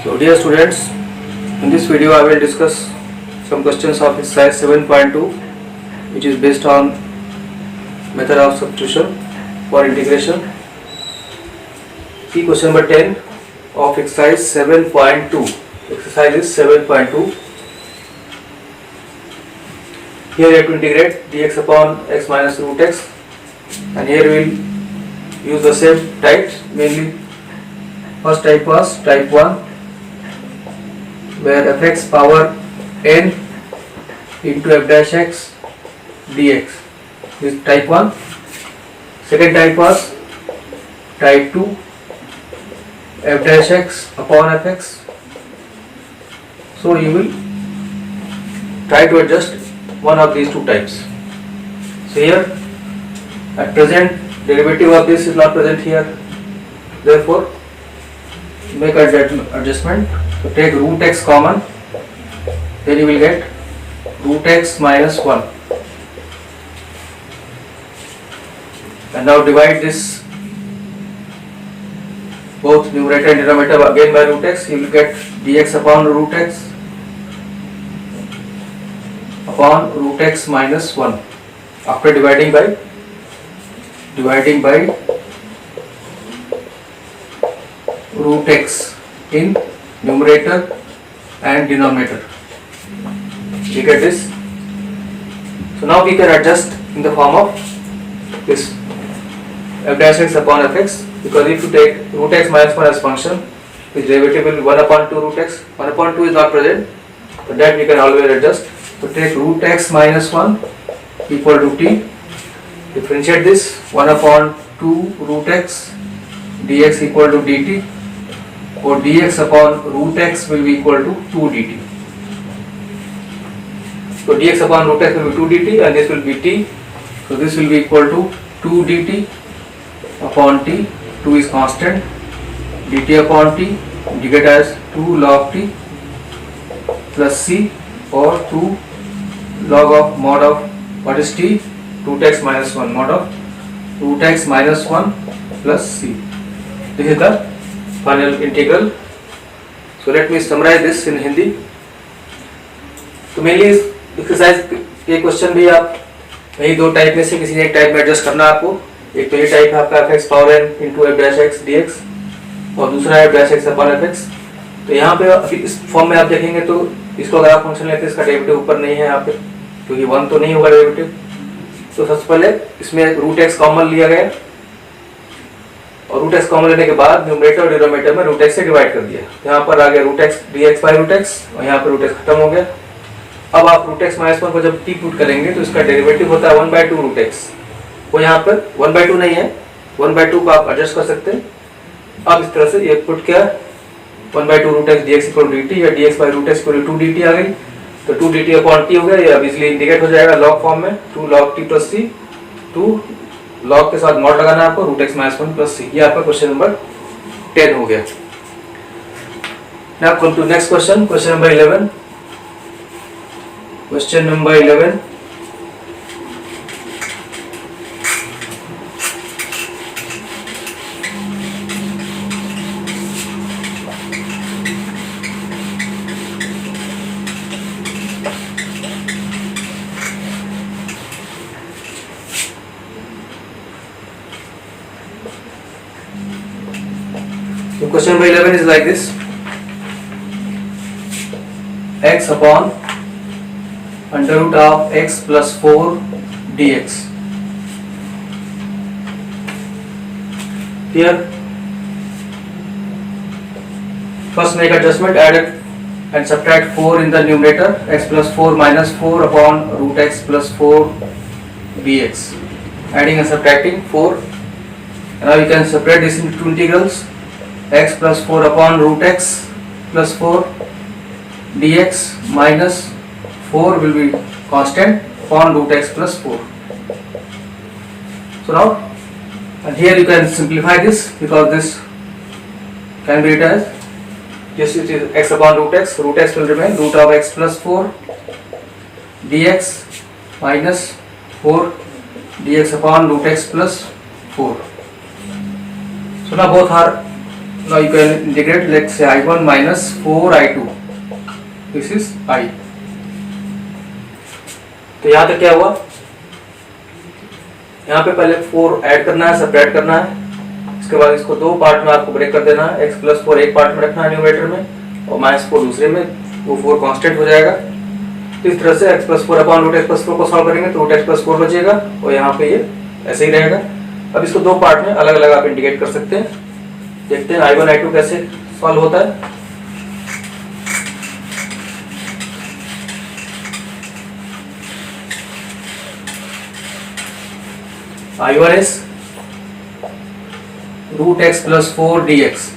So dear students, in this video I will discuss some questions of exercise 7.2 which is based on method of substitution for integration. See question number 10 of exercise 7.2. Exercise is 7.2. Here you have to integrate dx upon x minus root x, and here we will use the same types. Mainly first type was type 1, where fx power n into f dash x dx. This is type 1. Second type was type 2, f dash x upon fx. So you will try to adjust one of these two types. So here at present derivative of this is not present here, therefore make adjustment. So take root x common, then you will get root x minus 1, and now divide this both numerator and denominator again by root x. You will get dx upon root x upon root x minus 1 after dividing by root x in numerator and denominator. You get this? So now we can adjust in the form of this f dash x upon fx, because if you take root x minus 1 as function, its derivative will be 1 upon 2 root x. 1 upon 2 is not present, but that we can always adjust. So take root x minus 1 equal to t. Differentiate this 1 upon 2 root x dx equal to dt, or dx upon root x will be equal to 2 dt. So dx upon root x will be 2 dt, and this will be t. So this will be equal to 2 dt upon t. 2 is constant. dt upon t you get as 2 log t plus c, or 2 log of mod of what is t? Root x minus 1 mod of root x minus 1 plus c. This is the final integral. So let me summarize this in Hindi. तो mainly इस exercise के question भी आप यही दो type में से किसी एक टाइप में एडजस्ट करना आपको. एक तो ये टाइप है आपका fx power n into F dash x d x, और दूसरा है F dash x upon F x. तो यहाँ पे अभी इस फॉर्म में आप देखेंगे तो इसको अगर आप फंक्शन लेते हैं इसका डेरिवेटिव ऊपर नहीं है यहाँ पे, क्योंकि 1 तो नहीं होगा डेरिवेटिव. तो सबसे पहले इसमें रूट एक्स कॉमन लिया गया, और रूट एक्स कॉमन लेने के बाद न्यूमरेटर और डिनोमिनेटर में रूट एक्स से डिवाइड कर दिया. यहाँ पर आ गया root x d x by root x, और यहाँ पर रूट एक्स खत्म हो गया. अब आप रूट एक्स माइनस 1 को जब टी पुट करेंगे तो इसका डेरिवेटिव होता है 1/2 रूट एक्स. वो यहाँ पर 1/2 नहीं है, 1/2 को आप एडजस्ट कर सकते हैं. अब इस तरह से ये पुट किया 1/2 root x d x equal d t, या d x by root x equal 2 d t आ गई. तो 2 dt अपॉन t हो गया. ये अब इजिली इंडिकेट हो जाएगा लॉग फॉर्म में. 2 log t plus c, 2 log के साथ मॉड लगाना है आपको, root x minus 1 plus c. ये आपका क्वेश्चन नंबर 10 हो गया. Now come to next question, question number 11. Question number 11. So question number 11 is like this: x upon under root of x plus 4 dx. Here first make adjustment, add and subtract 4 in the numerator, x plus 4 minus 4 upon root x plus 4 dx. Adding and subtracting 4. Now you can separate this into two integrals. X plus 4 upon root x plus 4 dx minus 4 will be constant upon root x plus 4. So now, and here you can simplify this, because this can be written as, yes, it is x upon root x will remain root of x plus 4 dx minus 4 dx upon root x plus 4. So now both are Now you can integrate, let's say I1 minus 4I2. This is I. तो यहाँ तक क्या हुआ, यहाँ पे पहले 4 add करना है, सेपरेट करना है, इसके बाद इसको दो पार्ट में आपको ब्रेक कर देना है। x प्लस 4 एक पार्ट में रखना है न्यूमरेटर में और माइनस 4 दूसरे में, वो 4 कांस्टेंट हो जाएगा। तो इस तरह से x plus 4 upon root x plus 4 को सॉल्व करेंगे तो रूट x प्लस 4 बचेगा और यहाँ पे ये ऐसे ही रहेगा। अब इसको दो पार्ट में अलग अलग आप इंटीग्रेट कर सकते हैं। देखते हैं I1 I2 कैसे सॉल्व होता है। I1 is root x plus 4 dx.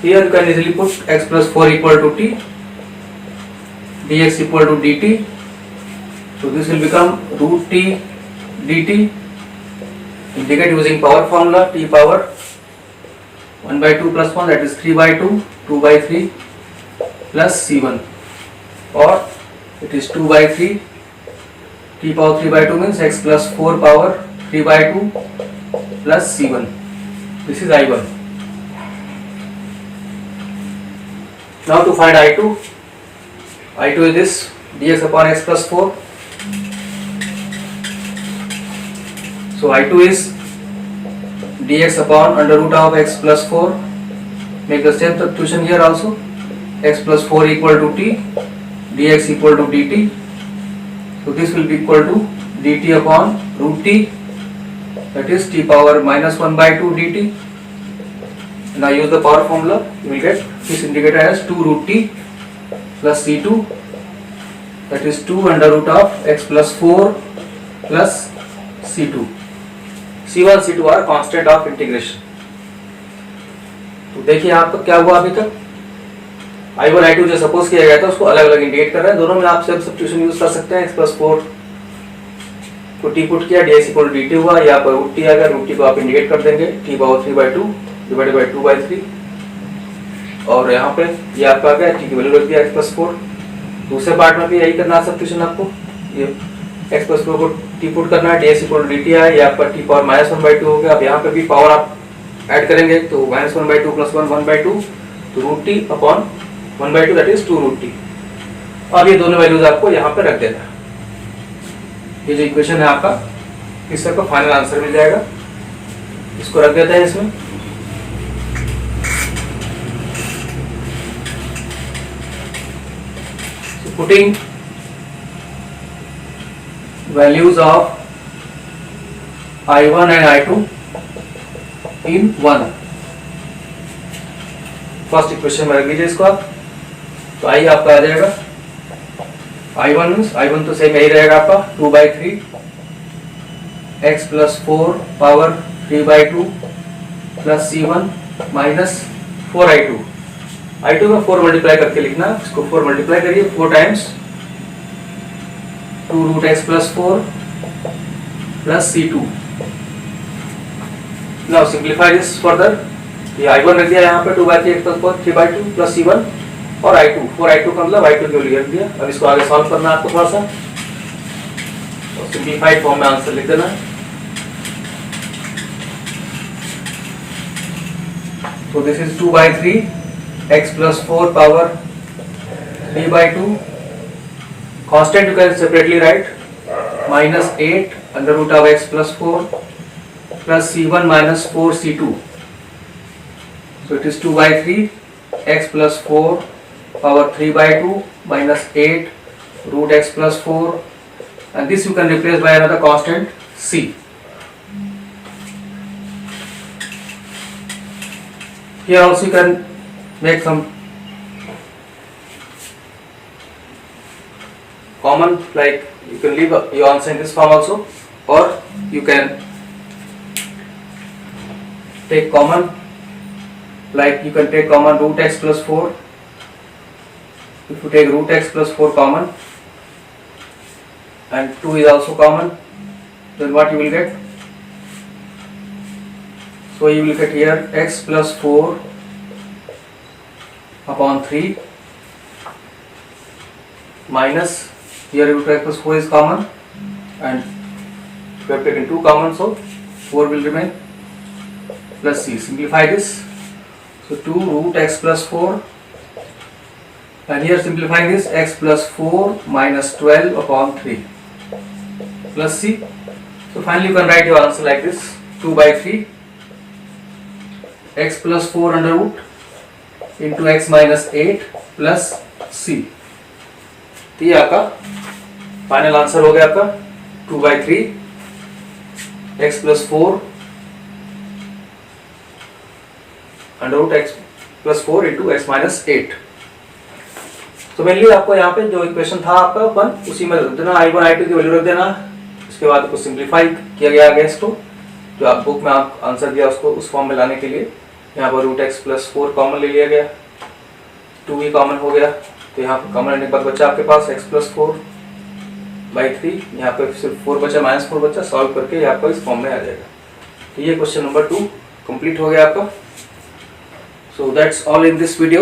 Here you can easily put x plus 4 equal to t, dx equal to dt. So this will become root t dt. Integrate using power formula, t power 1 by 2 plus 1, that is 3 by 2, 2 by 3 plus c1, or it is 2 by 3. T power 3 by 2 means x plus 4 power 3 by 2 plus c1. This is I1. Now to find I2. I2 is this dx upon x plus 4. So I2 is dx upon under root of x plus 4. Make the same substitution here also. X plus 4 equal to t, dx equal to dt. So this will be equal to dt upon root t, that is t power minus 1 by 2 dt. Now use the power formula, you will get this integrated as 2 root t plus c2, that is 2 under root of x plus 4 plus c2. c1 c2 are constant of integration. तो देखिए आपका क्या हुआ अभी तक। I1 I2 जो suppose किया गया था उसको अलग अलग इंटीग्रेट कर रहे हैं। दोनों में आप सेल्फ सब्स्टिट्यूशन यूज कर सकते हैं। x प्लस 4 को t पुट किया, dx इक्वल टू dt हुआ, यहाँ पर रूट t आ गया, रूट t को आप इंटीग्रेट कर देंगे, t power 3 by 2 divided by 2 by 3, और यहाँ पे ये आपका आ गया, t की वैल्यू रख दिया x प्लस 4। दूसरे पार्ट में भी यही करना है सब्स्टिट्यूशन आपको, ये x प्लस 4 को t पुट करना है, dx इक्वल टू dt है, ये आपका t पावर माइनस 1 by 2 हो गया। अब यहाँ पे भी पावर आप ऐड करेंगे तो माइनस 1 by 2 प्लस 1 by 2, तो root t upon 1 by 2 that is 2 root t। अब ये दोनों वैल्यूज आपको यहाँ पे रख देना। ये जो इक्वेशन है आपका, इसका आपको फाइनल आंसर मिल जाएगा। इसको रख देते हैं इसमें। So putting values of I1 and I2 in 1, first equation में रख लीजिए इसको आप। तो आई आपका आ जाएगा I1 तो सेम यही रहेगा आपका 2 by 3 x plus 4 power 3 by 2 plus c1 minus 4I2। I2 में 4 मल्टीप्लाई करके लिखना, इसको 4 मल्टीप्लाई करिए 4 times 2 root x plus 4 plus c2। Now simplify this further. ये I1 रख दिया यहाँ पे 2 by 3 x plus 4 3 by 2 plus c1 और I2 4I2 का मतलब I2 की वैल्यू रख दिया। अब इसको आगे सॉल्व करना है आपको थोड़ा सा, और सिंप्लीफाइड फॉर्म में आंसर लिख देना। तो this is 2 by 3 x plus 4 power 3 by 2, constant you can separately write, minus 8 under root of x plus 4 plus c1 minus 4 c2। So it is 2 by 3 x plus 4 power 3 by 2 minus 8 root x plus 4, and this you can replace by another constant c. Here also you can make some common, like you can leave your answer in this form also, or you can take common, like you can take common root x plus 4. If you take root x plus 4 common and 2 is also common, then what you will get? So you will get here x plus 4 upon 3 minus, here root x plus 4 is common and we have taken 2 common, so 4 will remain, plus c. Simplify this. So 2 root x plus 4, and here simplifying this, x plus 4 minus 12 upon 3 plus c. So finally you can write your answer like this: 2 by 3 x plus 4 under root into x minus 8 plus c. तो ये आपका final answer हो गया आपका 2 by 3 x plus 4 under root x plus 4 into x minus 8. तो mainly आपको यहाँ पे जो इक्वेशन था आपका अपन उसी में रख देना, i1 i2 की वैल्यू रख देना. उसके बाद आपको सिंप्लीफाई किया गया आगे इसको, जो आप बुक में आप आंसर दिया उसको उस फॉर्म में लाने के लिए यहाँ पर रूट एक्स प्लस 4 कॉमन ले लिया गया, 2 भी कॉमन हो गया. तो यहाँ पर कॉमन लेने के बाद बचा आपके पास x प्लस 4 बाई 3, यहाँ पर सिर्फ 4 बचा, माइनस 4 बचा. सॉल्व करके ये आपका इस फॉर्म में आ जाएगा. तो ये क्वेश्चन नंबर 2 कंप्लीट हो गया आपका. So that's all in this video.